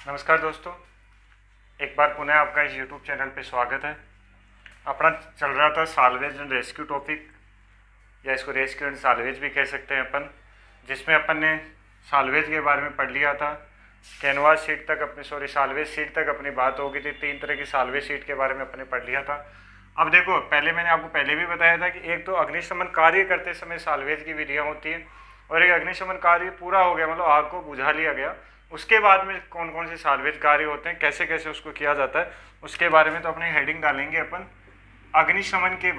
नमस्कार दोस्तों, एक बार पुनः आपका इस YouTube चैनल पे स्वागत है। अपना चल रहा था साल्वेज एंड रेस्क्यू टॉपिक, या इसको रेस्क्यू एंड साल्वेज भी कह सकते हैं अपन, जिसमें अपन ने साल्वेज के बारे में पढ़ लिया था। कैनवास सीट तक साल्वेज सीट तक अपनी बात हो गई थी। 3 तरह की साल्वेज सीट के बारे में अपने पढ़ लिया था। अब देखो, पहले मैंने आपको पहले भी बताया था कि एक तो अग्निशमन कार्य करते समय साल्वेज की विधियाँ होती हैं, और एक अग्निशमन कार्य पूरा हो गया, मतलब आग को बुझा लिया गया, उसके बाद में कौन कौन से साल्वेज कार्य होते हैं, कैसे कैसे उसको किया जाता है, उसके बारे में तो अपने हेडिंग डालेंगे अपन। अग्निशमन के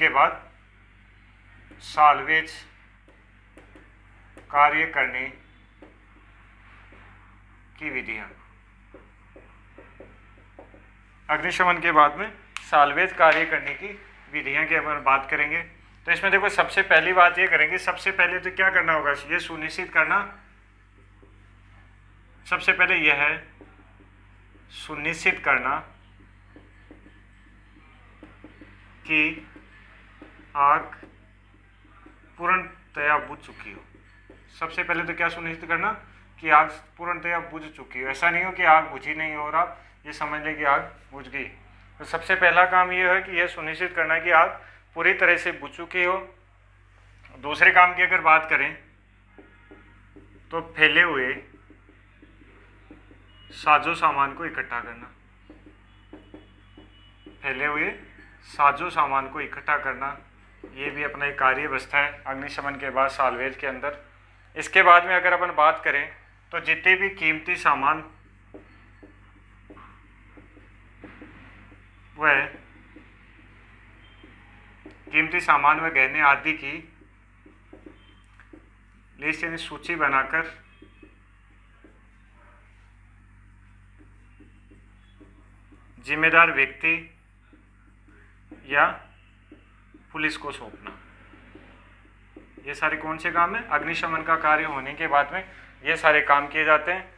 बाद साल्वेज कार्य करने की विधियां। अग्निशमन के बाद में साल्वेज कार्य करने की विधियां की अपन बात करेंगे। तो इसमें देखो, सबसे पहली बात ये करेंगे, सबसे पहले तो क्या करना होगा, ये सुनिश्चित करना, सबसे पहले यह है सुनिश्चित करना कि आग पूर्णतया बुझ चुकी हो। सबसे पहले तो क्या सुनिश्चित करना कि आग पूर्णतया बुझ चुकी हो। ऐसा नहीं हो कि आग बुझी नहीं हो और आप ये समझ लें कि आग बुझ गई। तो सबसे पहला काम ये है कि यह सुनिश्चित करना कि आग पूरी तरह से बुझ चुकी हो। दूसरे काम की अगर बात करें तो फैले हुए साजो सामान को इकट्ठा करना। फैले हुए साजो सामान को इकट्ठा करना, ये भी अपना एक कार्य बस्ता है अग्निशमन के बाद साल्वेज के अंदर। इसके बाद में अगर अपन बात करें तो जितने भी कीमती सामान व गहने आदि की लिस्ट यानी सूची बनाकर जिम्मेदार व्यक्ति या पुलिस को सौंपना। ये सारे कौन से काम है, अग्निशमन का कार्य होने के बाद में ये सारे काम किए जाते हैं।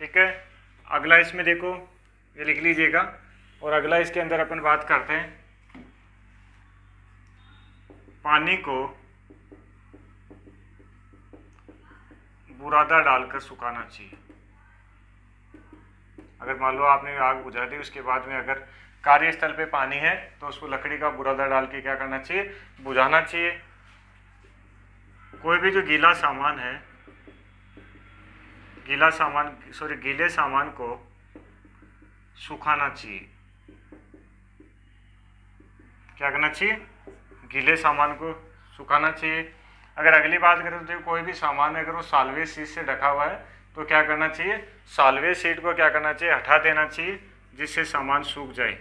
ठीक है, अगला इसमें देखो, ये लिख लीजिएगा। और अगला इसके अंदर अपन बात करते हैं, पानी को बुरादा डालकर सुखाना चाहिए। अगर मान लो आपने आग बुझा दी, उसके बाद में अगर कार्यस्थल पे पानी है तो उसको लकड़ी का बुरादा डाल के क्या करना चाहिए, बुझाना चाहिए। कोई भी जो गीले सामान को सुखाना चाहिए। क्या करना चाहिए, गीले सामान को सुखाना चाहिए। अगर अगली बात करें तो कोई भी सामान अगर वो साल्वेज सीट से ढका हुआ है तो क्या करना चाहिए, साल्वेज सीट को क्या करना चाहिए, हटा देना चाहिए, जिससे सामान सूख जाए।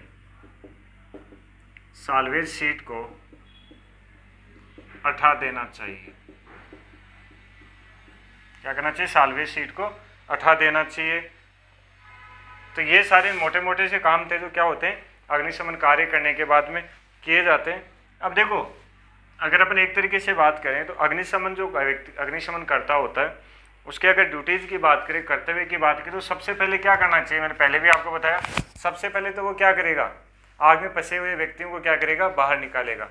साल्वेज सीट को हटा देना चाहिए। क्या करना चाहिए, साल्वेज सीट को हटा देना चाहिए। तो ये सारे मोटे मोटे से काम थे जो क्या होते हैं, अग्निशमन कार्य करने के बाद में किए जाते हैं। अब देखो, अगर अपन एक तरीके से बात करें तो अग्निशमन जो व्यक्ति अग्निशमन करता होता है, उसके अगर ड्यूटीज़ की बात करें, कर्तव्य की बात करें, तो सबसे पहले क्या करना चाहिए, मैंने पहले भी आपको बताया। सबसे पहले तो वो क्या करेगा, आग में फंसे हुए व्यक्तियों को क्या करेगा, बाहर निकालेगा।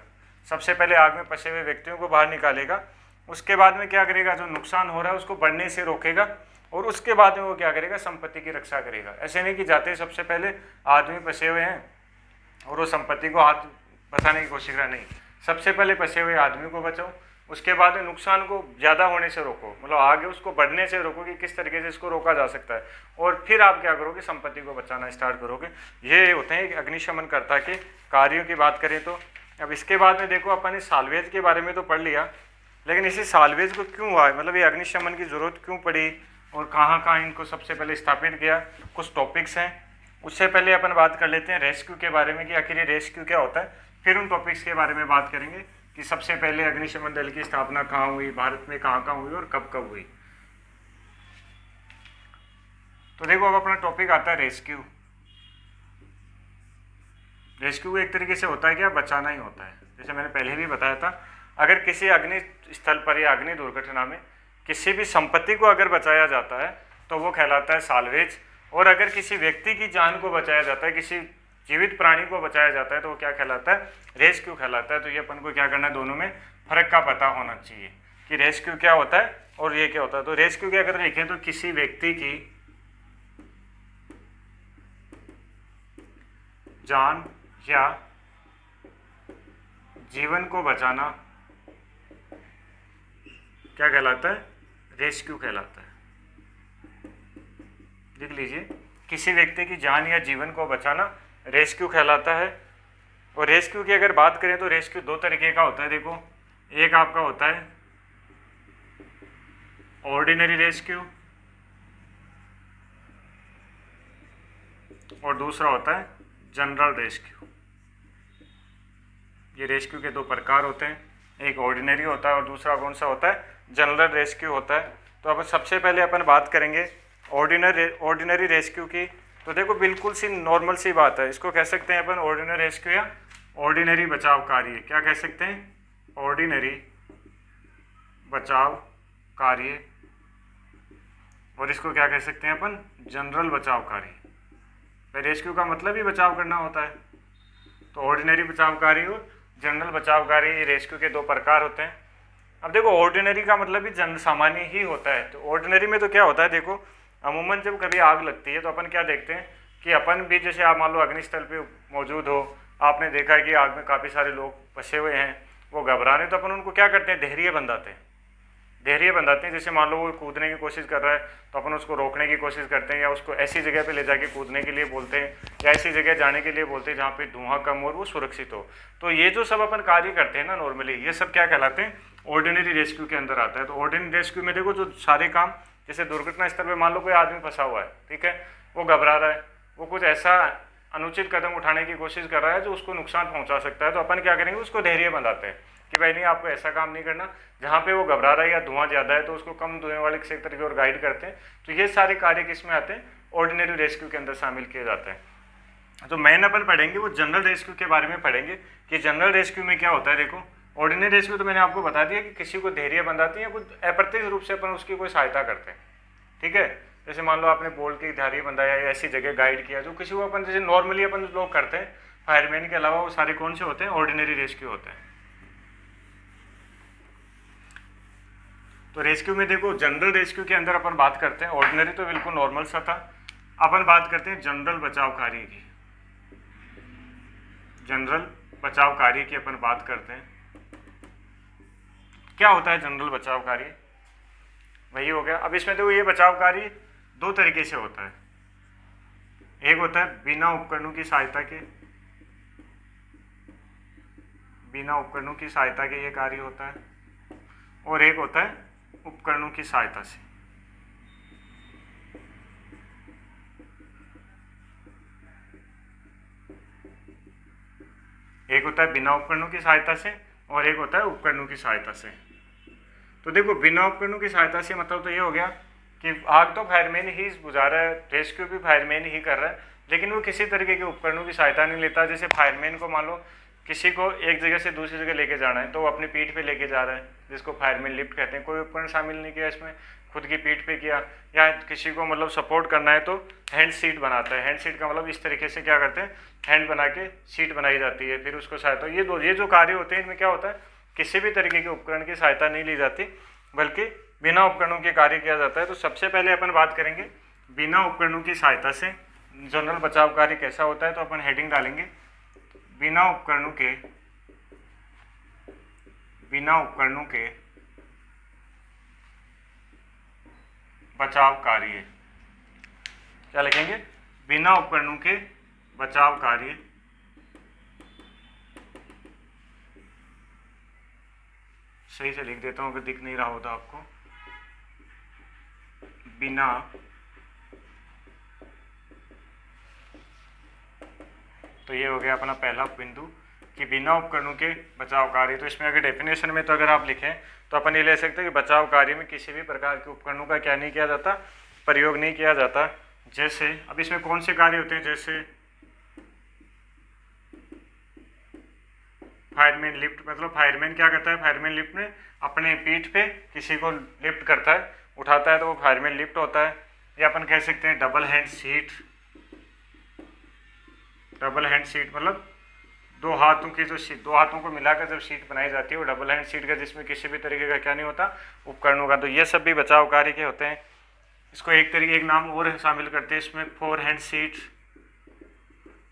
सबसे पहले आग में फंसे हुए व्यक्तियों को बाहर निकालेगा। उसके बाद में क्या करेगा, जो नुकसान हो रहा है उसको बढ़ने से रोकेगा। और उसके बाद में वो क्या करेगा, संपत्ति की रक्षा करेगा। ऐसे नहीं कि जाते सबसे पहले आदमी फंसे हुए हैं और वो संपत्ति को हाथ बचाने की कोशिश करा, नहीं, सबसे पहले फंसे हुए आदमी को बचाओ। उसके बाद में नुकसान को ज़्यादा होने से रोको, मतलब आगे उसको बढ़ने से रोको कि किस तरीके से इसको रोका जा सकता है। और फिर आप क्या करोगे, संपत्ति को बचाना स्टार्ट करोगे। ये होते हैं अग्निशमनकर्ता के कार्यों की बात करें तो। अब इसके बाद में देखो, अपन ने साल्वेज के बारे में तो पढ़ लिया, लेकिन इसी साल्वेज को क्यों हुआ, मतलब ये अग्निशमन की ज़रूरत क्यों पड़ी और कहाँ कहाँ इनको सबसे पहले स्थापित किया, कुछ टॉपिक्स हैं। उससे पहले अपन बात कर लेते हैं रेस्क्यू के बारे में कि आखिर ये रेस्क्यू क्या होता है। फिर उन टॉपिक्स के बारे में बात करेंगे कि सबसे पहले अग्निशमन दल की स्थापना कहाँ हुई, भारत में कहाँ कहाँ हुई और कब कब हुई। तो देखो, अब अपना टॉपिक आता है रेस्क्यू। रेस्क्यू एक तरीके से होता है क्या, बचाना ही होता है। जैसे मैंने पहले भी बताया था, अगर किसी अग्नि स्थल पर या अग्नि दुर्घटना में किसी भी संपत्ति को अगर बचाया जाता है तो वो कहलाता है साल्वेज। और अगर किसी व्यक्ति की जान को बचाया जाता है, किसी जीवित प्राणी को बचाया जाता है तो वो क्या कहलाता है, रेस्क्यू कहलाता है। तो ये अपन को क्या करना है, दोनों में फर्क का पता होना चाहिए कि रेस्क्यू क्या होता है और ये क्या होता है। तो रेस्क्यू क्या अगर लिखें तो किसी व्यक्ति की जान या जीवन को बचाना क्या कहलाता है, रेस्क्यू कहलाता है। देख लीजिए, किसी व्यक्ति की जान या जीवन को बचाना रेस्क्यू कहलाता है। और रेस्क्यू की अगर बात करें तो रेस्क्यू दो तरीके का होता है। देखो, एक आपका होता है ऑर्डिनरी रेस्क्यू और दूसरा होता है जनरल रेस्क्यू। ये रेस्क्यू के दो प्रकार होते हैं, एक ऑर्डिनरी होता है और दूसरा कौन सा होता है, जनरल रेस्क्यू होता है। तो अब सबसे पहले अपन बात करेंगे ऑर्डिनरी रेस्क्यू की। तो देखो, बिल्कुल सी नॉर्मल सी बात है, इसको कह सकते हैं अपन ऑर्डिनरी रेस्क्यू या ऑर्डिनरी बचाव कार्य। क्या कह सकते हैं, ऑर्डिनरी बचाव कार्य, और इसको क्या कह सकते हैं अपन, जनरल बचाव कार्य। रेस्क्यू का मतलब ही बचाव करना होता है। तो ऑर्डिनरी बचाव कार्य और जनरल बचाव कार्य, ये रेस्क्यू के दो प्रकार होते हैं। अब देखो, ऑर्डिनरी का मतलब भी जन सामान्य ही होता है। तो ऑर्डिनरी में तो क्या होता है, देखो अमूमन जब कभी आग लगती है तो अपन क्या देखते हैं कि अपन भी, जैसे आप मान लो अग्निस्थल पे मौजूद हो, आपने देखा है कि आग में काफ़ी सारे लोग फंसे हुए हैं, वो घबरा रहे हैं, तो अपन उनको क्या करते हैं, धैर्य बंधाते हैं। धैर्य बंधाते हैं, जैसे मान लो वो कूदने की कोशिश कर रहा है तो अपन उसको रोकने की कोशिश करते हैं, या उसको ऐसी जगह पे ले जाके कूदने के लिए बोलते हैं, या ऐसी जगह जाने के लिए बोलते हैं जहाँ पे धुआं कम और वो सुरक्षित हो। तो ये जो सब अपन कार्य करते हैं ना नॉर्मली, ये सब क्या कहलाते हैं, ऑर्डिनरी रेस्क्यू के अंदर आता है। तो ऑर्डिनरी रेस्क्यू में देखो, जो सारे काम, जैसे दुर्घटना स्थल पर मान लो कोई आदमी फंसा हुआ है, ठीक है, वो घबरा रहा है, वो कुछ ऐसा अनुचित कदम उठाने की कोशिश कर रहा है जो उसको नुकसान पहुंचा सकता है, तो अपन क्या करेंगे, उसको धैर्य बंधाते हैं कि भाई नहीं, आपको ऐसा काम नहीं करना। जहाँ पे वो घबरा रहा है या धुआं ज़्यादा है तो उसको कम धुएं वाले सेक्टर की ओर गाइड करते हैं। तो ये सारे कार्य किस में आते हैं, ऑर्डिनरी रेस्क्यू के अंदर शामिल किए जाते हैं। तो मेन अपन पढ़ेंगे वो जनरल रेस्क्यू के बारे में पढ़ेंगे कि जनरल रेस्क्यू में क्या होता है। देखो, ऑर्डिनरी रेस्क्यू तो मैंने आपको बता दिया कि किसी को धैर्य बंधाते हैं या कुछ अप्रत्यक्ष रूप से अपन उसकी कोई सहायता करते हैं, ठीक है। जैसे मान लो आपने बोल के धैर्य बंधाया या ऐसी जगह गाइड किया, जो किसी को अपन जैसे नॉर्मली अपन लोग करते हैं, फायरमैन के अलावा वो सारे कौन से होते हैं, ऑर्डिनरी रेस्क्यू होते हैं। तो रेस्क्यू में देखो, जनरल रेस्क्यू के अंदर अपन बात करते हैं, ऑर्डिनरी तो बिल्कुल नॉर्मल सा था, अपन बात करते हैं जनरल बचाव कार्य की। जनरल बचाव कार्य की अपन बात करते हैं। क्या होता है जनरल बचाव कार्य, वही हो गया। अब इसमें देखो, ये बचाव कार्य दो तरीके से होता है। एक होता है बिना उपकरणों की सहायता के, बिना उपकरणों की सहायता के ये कार्य होता है, और एक होता है उपकरणों की सहायता से। एक होता है बिना उपकरणों की सहायता से और एक होता है उपकरणों की सहायता से। तो देखो, बिना उपकरणों की सहायता से मतलब तो ये हो गया कि आग तो फायरमैन ही बुझा रहा है, रेस्क्यू भी फायरमैन ही कर रहा है, लेकिन वो किसी तरीके के उपकरणों की सहायता नहीं लेता। जैसे फायरमैन को मान लो किसी को एक जगह से दूसरी जगह लेके जाना है तो वो अपनी पीठ पे लेके जा रहा है, जिसको फायरमैन लिफ्ट कहते हैं। कोई उपकरण शामिल नहीं किया इसमें, खुद की पीठ पे किया। या किसी को मतलब सपोर्ट करना है तो हैंड सीट बनाता है। हैंड सीट का मतलब इस तरीके से क्या करते हैं, हैंड बना के सीट बनाई जाती है, फिर उसको सहायता। ये जो कार्य होते हैं, इनमें क्या होता है, किसी भी तरीके के उपकरण की सहायता नहीं ली जाती, बल्कि बिना उपकरणों के कार्य किया जाता है। तो सबसे पहले अपन बात करेंगे बिना उपकरणों की सहायता से जनरल बचाव कार्य कैसा होता है। तो अपन हेडिंग डालेंगे बिना उपकरणों के बचाव कार्य। क्या लिखेंगे, बिना उपकरणों के बचाव कार्य। सही से लिख देता हूं अगर दिख नहीं रहा होता आपको। बिना तो ये हो गया अपना पहला बिंदु कि बिना उपकरणों के बचाव कार्य। तो इसमें अगर डेफिनेशन में तो अगर आप लिखें तो अपन ये ले सकते हैं कि बचाव कार्य में किसी भी प्रकार के उपकरणों का क्या नहीं किया जाता, प्रयोग नहीं किया जाता। जैसे अब इसमें कौन से कार्य होते हैं, जैसे फायरमैन लिफ्ट, मतलब फायरमैन क्या करता है, फायरमैन लिफ्ट में अपने पीठ पे किसी को लिफ्ट करता है, उठाता है, तो वो फायरमैन लिफ्ट होता है। या अपन कह सकते हैं double hand seat, double hand seat मतलब दो हाथों की जो शीट, दो हाथों को मिलाकर जब शीट बनाई जाती है वो डबल हैंड सीट का, जिसमें किसी भी तरीके का क्या नहीं होता, उपकरणों का। तो ये सब भी बचाव कार्य के होते हैं। इसको एक नाम और शामिल करते हैं इसमें, फोर हैंड सीट।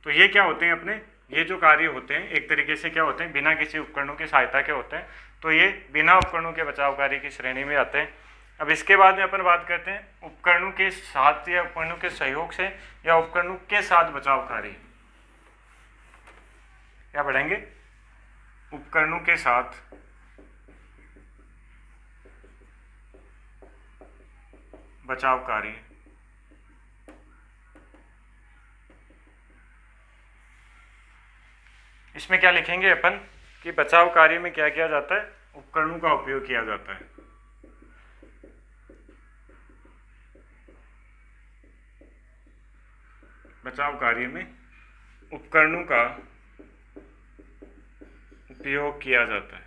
तो ये क्या होते हैं अपने, ये जो कार्य होते हैं एक तरीके से क्या होते हैं, बिना किसी उपकरणों की सहायता के होते हैं। तो ये बिना उपकरणों के बचाव कार्य की श्रेणी में आते हैं। अब इसके बाद में अपन बात करते हैं उपकरणों के साथ या उपकरणों के सहयोग से या उपकरणों के साथ बचाव कार्य। क्या पढ़ेंगे, उपकरणों के साथ बचाव कार्य। इसमें क्या लिखेंगे अपन कि बचाव कार्य में क्या किया जाता है, उपकरणों का उपयोग किया जाता है। बचाव कार्य में उपकरणों का उपयोग किया जाता है।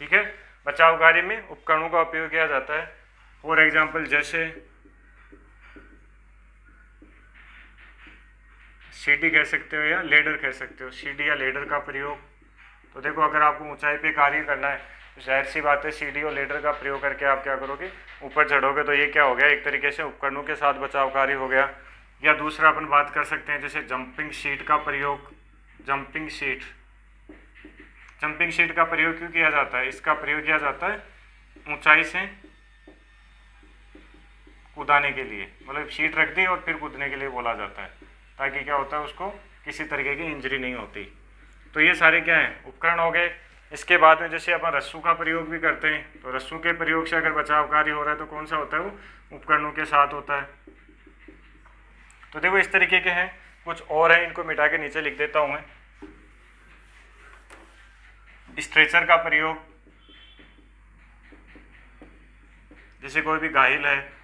ठीक है, बचाव कार्य में उपकरणों का उपयोग किया जाता है। फॉर एग्जाम्पल जैसे सीढ़ी कह सकते हो या लेडर कह सकते हो, सीढ़ी या लेडर का प्रयोग। तो देखो अगर आपको ऊंचाई पे कार्य करना है तो जाहिर सी बात है सीढ़ी और लेडर का प्रयोग करके आप क्या करोगे, ऊपर चढ़ोगे। तो ये क्या हो गया, एक तरीके से उपकरणों के साथ बचाव कार्य हो गया। या दूसरा अपन बात कर सकते हैं जैसे जंपिंग सीट का प्रयोग। जंपिंग सीट, जंपिंग सीट का प्रयोग क्यों किया जाता है, इसका प्रयोग किया जाता है ऊंचाई से कूदाने के लिए, मतलब सीट रख दी और फिर कूदने के लिए बोला जाता है, ताकि क्या होता है उसको किसी तरीके की इंजरी नहीं होती। तो ये सारे क्या हैं, उपकरण हो गए। इसके बाद में जैसे अपन रस्सू का प्रयोग भी करते हैं, तो रस्सू के प्रयोग से अगर बचाव कार्य हो रहा है तो कौन सा होता है, वो उपकरणों के साथ होता है। तो देखो इस तरीके के हैं, कुछ और हैं, इनको मिटा के नीचे लिख देता हूँ मैं। स्ट्रेचर का प्रयोग, जैसे कोई भी घायल है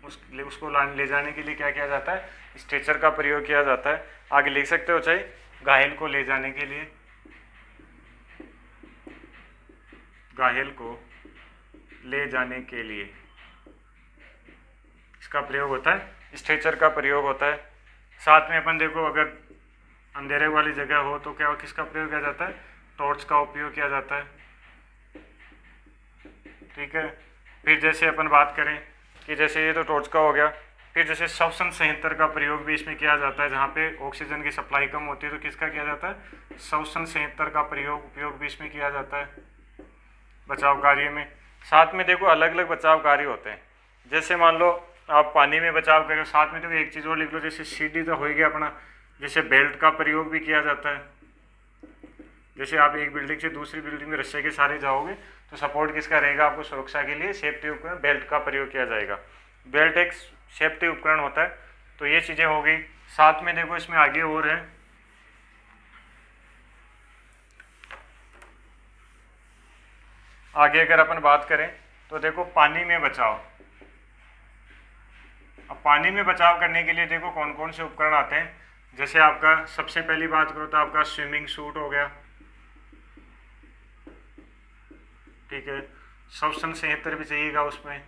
उसको ले जाने के लिए क्या किया जाता है, स्ट्रेचर का प्रयोग किया जाता है। आगे लिख सकते हो चाहे, घायल को ले जाने के लिए, घायल को ले जाने के लिए इसका प्रयोग होता है, स्ट्रेचर का प्रयोग होता है। साथ में अपन देखो अगर अंधेरे वाली जगह हो तो क्या किसका प्रयोग किया जाता है, टॉर्च का उपयोग किया जाता है। ठीक है, फिर जैसे अपन बात करें कि जैसे ये तो टॉर्च का हो गया, फिर जैसे श्वसन संयंत्र का प्रयोग भी इसमें किया जाता है। जहाँ पे ऑक्सीजन की सप्लाई कम होती है तो किसका किया जाता है, श्वसन संयंत्र का उपयोग भी इसमें किया जाता है बचाव कार्य में। साथ में देखो अलग अलग बचाव कार्य होते हैं। जैसे मान लो आप पानी में बचाव करो, साथ में देखो एक चीज़ और लिख लो, जैसे सीढ़ी तो हो गया अपना, जैसे बेल्ट का प्रयोग भी किया जाता है। जैसे आप एक बिल्डिंग से दूसरी बिल्डिंग में रस्से के सहारे जाओगे तो सपोर्ट किसका रहेगा, आपको सुरक्षा के लिए सेफ्टी उपकरण बेल्ट का प्रयोग किया जाएगा। बेल्ट एक सेफ्टी उपकरण होता है। तो ये चीज़ें हो गई। साथ में देखो इसमें आगे और है, आगे अगर अपन बात करें तो देखो पानी में बचाव। अब पानी में बचाव करने के लिए देखो कौन कौन से उपकरण आते हैं। जैसे आपका सबसे पहली बात करो तो आपका स्विमिंग सूट हो गया, ठीक है, श्वसन संयंत्र भी चाहिएगा उसमें,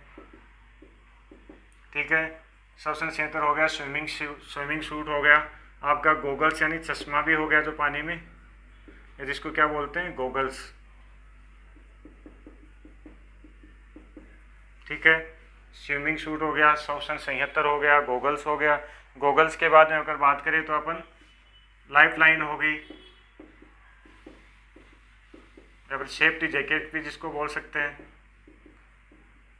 ठीक है, श्वसन संयंत्र हो गया, स्विमिंग सूट हो गया, आपका गोगल्स यानी चश्मा भी हो गया जो पानी में, जिसको क्या बोलते हैं, गोगल्स, ठीक है, स्विमिंग सूट हो गया, श्वसन संयंत्र हो गया, गोगल्स हो गया। गोगल्स के बाद में अगर बात करें तो अपन लाइफ लाइन हो गई, या फिर सेफ्टी जैकेट भी जिसको बोल सकते हैं,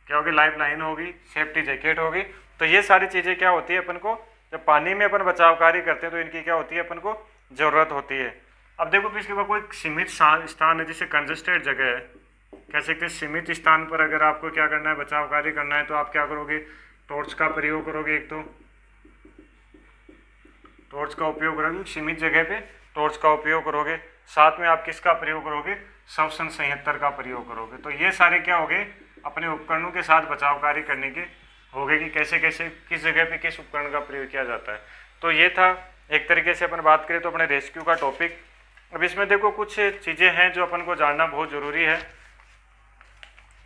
क्या होगी, लाइफ लाइन होगी, सेफ्टी जैकेट होगी। तो ये सारी चीज़ें क्या होती है अपन को, जब पानी में अपन बचाव कार्य करते हैं तो इनकी क्या होती है, अपन को ज़रूरत होती है। अब देखो फिर इसके बाद कोई सीमित स्थान है, जैसे कंजस्टेड जगह है, कह सकते हैं सीमित स्थान पर अगर आपको क्या करना है, बचाव कार्य करना है, तो आप क्या करोगे, टॉर्च का प्रयोग करोगे। एक तो टॉर्च का उपयोग करोगे, सीमित जगह पे टॉर्च का उपयोग करोगे। साथ में आप किसका प्रयोग करोगे, श्वसन संयंत्र का प्रयोग करोगे। तो ये सारे क्या हो गए, अपने उपकरणों के साथ बचाव कार्य करने के हो गए कि कैसे कैसे किस जगह पे किस उपकरण का प्रयोग किया जाता है। तो ये था एक तरीके से अपन बात करें तो अपने रेस्क्यू का टॉपिक। अब इसमें देखो कुछ चीज़ें हैं जो अपन को जानना बहुत ज़रूरी है।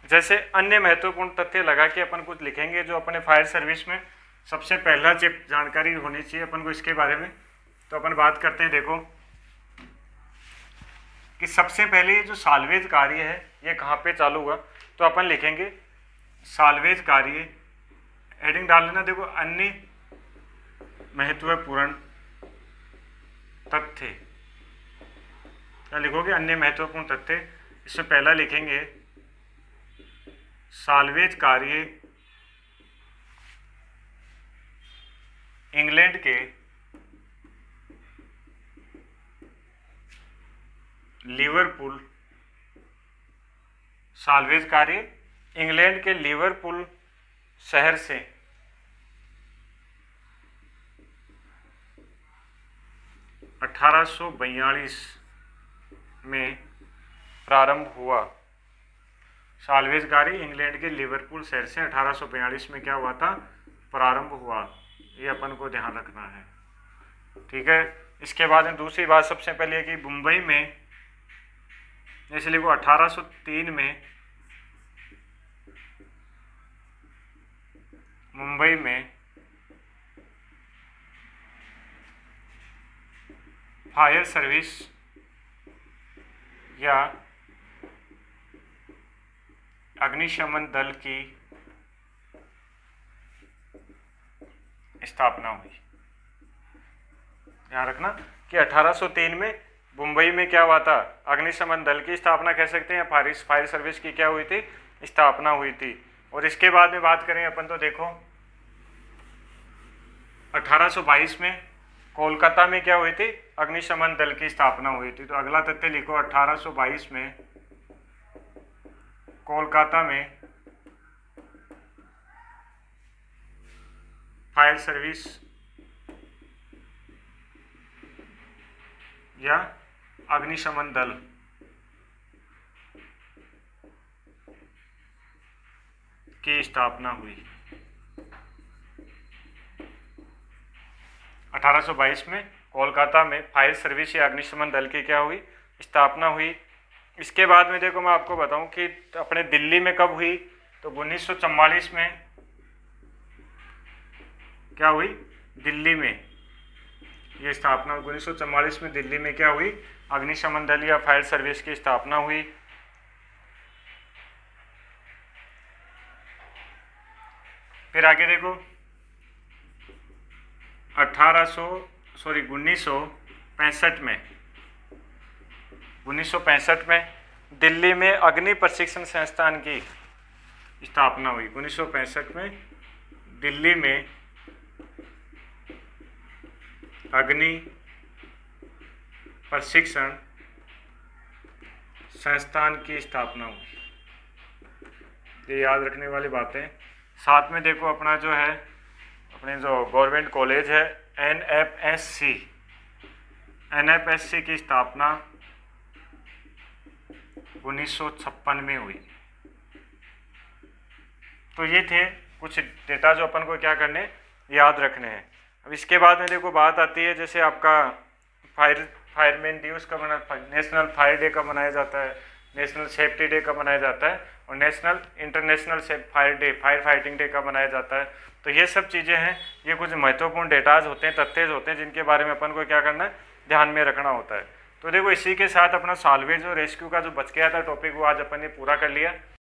जैसे अन्य महत्वपूर्ण तथ्य लगा के अपन कुछ लिखेंगे जो अपने फायर सर्विस में सबसे पहला जानकारी होनी चाहिए अपन को इसके बारे में। तो अपन बात करते हैं, देखो कि सबसे पहले जो साल्वेज कार्य है ये कहाँ पे चालू हुआ। तो अपन लिखेंगे साल्वेज कार्य, हेडिंग डाल लेना, देखो अन्य महत्वपूर्ण तथ्य, क्या लिखोगे, अन्य महत्वपूर्ण तथ्य। इसमें पहला लिखेंगे साल्वेज कार्य इंग्लैंड के लिवरपूल, साल्वेज कार्य इंग्लैंड के लिवरपूल शहर से 1842 में प्रारंभ हुआ। साल्वेज कार्य इंग्लैंड के लिवरपूल शहर से 1842 में क्या हुआ था, प्रारंभ हुआ। ये अपन को ध्यान रखना है, ठीक है। इसके बाद में दूसरी बात सबसे पहले है कि मुंबई में, जैसे लिखो 1803 में मुंबई में फायर सर्विस या अग्निशमन दल की स्थापना हुई। ध्यान रखना कि 1803 में मुंबई में क्या हुआ था, अग्निशमन दल की स्थापना कह सकते हैं, फायर सर्विस की क्या हुई थी, स्थापना हुई थी। और इसके बाद में बात करें अपन तो देखो 1822 में कोलकाता में क्या हुई थी, अग्निशमन दल की स्थापना हुई थी। तो अगला तथ्य लिखो 1822 में कोलकाता में फायर सर्विस या अग्निशमन दल की स्थापना हुई। 1822 में कोलकाता में फायर सर्विस या अग्निशमन दल की क्या हुई, स्थापना हुई। इसके बाद में देखो मैं आपको बताऊं कि अपने दिल्ली में कब हुई, तो 1944 में क्या हुई, दिल्ली में ये स्थापना, 1944 में दिल्ली में क्या हुई, अग्निशमन दल या फायर सर्विस की स्थापना हुई। फिर आगे देखो 1965 में दिल्ली में अग्नि प्रशिक्षण संस्थान की स्थापना हुई। 1965 में दिल्ली में अग्नि प्रशिक्षण संस्थान की स्थापना हुई। ये याद रखने वाली बातें। साथ में देखो अपना जो है, अपने जो गवर्नमेंट कॉलेज है एनएफएससी की स्थापना 1956 में हुई। तो ये थे कुछ डेटा जो अपन को क्या करने, याद रखने हैं। अब इसके बाद में देखो बात आती है, जैसे आपका फायरमैन दिवस कब नेशनल फायर डे कब मनाया जाता है, नेशनल सेफ्टी डे कब मनाया जाता है, और international fire day, fire fighting day कब मनाया जाता है। तो ये सब चीज़ें हैं, ये कुछ महत्वपूर्ण डेटाज होते हैं, तथ्य होते हैं, जिनके बारे में अपन को क्या करना है, ध्यान में रखना होता है। तो देखो इसी के साथ अपना साल्वेज और रेस्क्यू का जो बच गया था टॉपिक, वो आज अपन ने पूरा कर लिया।